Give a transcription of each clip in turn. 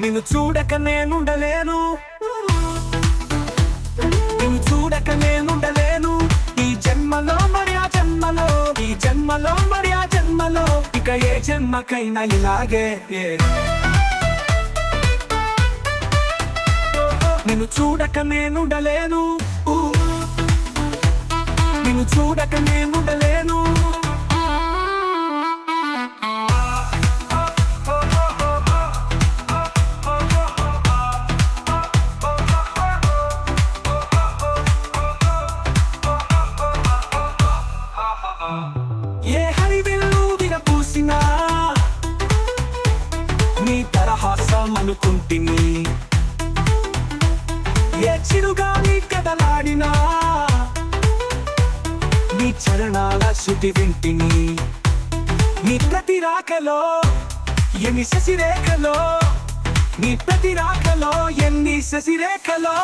నిన్ను చూడక నేనుండలేను, నిన్ను చూడక నేనుండలేను. ఈ జన్మలో మరి ఆ జన్మలో, ఈ జన్మలో మరి ఆ జన్మలో, ఇక ఏ జన్మకైనా ఇలాగే. నిన్ను చూడక నేనుండలేను, నిన్ను చూడక నేనుండలేను. ఏ హరివిల్లు విరపూసినా నీ తరహాసం అనుకుంటిని, ఏ చిరుగాలి కదలాడినా నీ చరణాల శృతి వింటిని. నీ ప్రతి రాకలో ఎన్ని శశిరేఖలో, నీ ప్రతి రాకలో ఎన్ని శశిరేఖలో.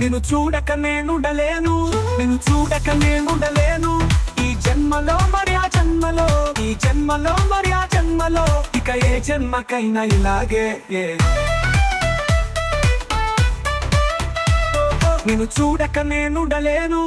నిన్ను చూడక నేనుండలేను, నిన్ను చూడక నేనుండలేను. ఈ జన్మలో మరి ఆ జన్మలో, ఈ జన్మలో మరి ఆ జన్మలో, ఇక ఏ జన్మకైనా ఇలాగే. నిన్ను చూడక నేనుండలేను.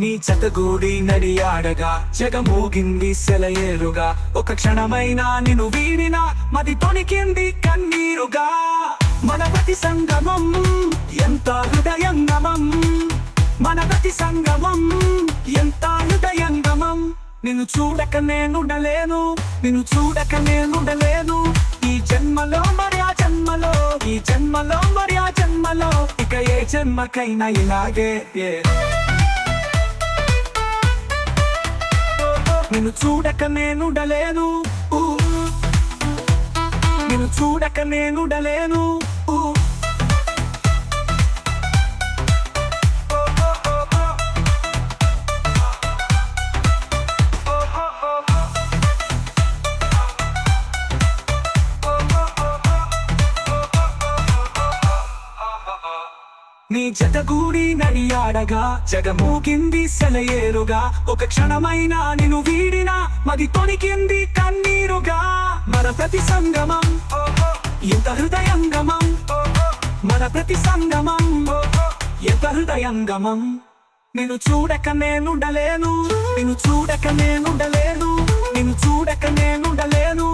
నీ జతగూడి నడియాడగా జగమోగింది సెలయేరుగా, ఒక క్షణమైనా నిన్ను వీడినా మది తొణికింది కన్నీరుగా. మన ప్రతి సంగమం ఎంత హృదయంగమం, మన ప్రతి సంగమం ఎంత హృదయంగమం. నిన్ను చూడక నేనుండలేను, నిన్ను చూడక నేనుండలేను. ఈ జన్మలో మరి ఆ జన్మలో, ఈ జన్మలో మరి ఆ జన్మలో, ఇక ఏ జన్మకైనా ఇలాగే. నిన్ను చూడక నేనుండలేను, నిన్ను చూడక నేనుండలేను. నీ జతగూడి నడియాడగా జగమోగింది సెలయేరుగా, ఒక క్షణమైనా నిన్ను వీడినా మది తొణికింది కన్నీరుగా. మన ప్రతి సంగమం ఎంత హృదయంగమం, మన ప్రతి సంగమం ఎంత హృదయంగమం. నిన్ను చూడక నేనుండలేను, నిన్ను చూడక నేనుండలేను, నిన్ను చూడక నేనుండలేను.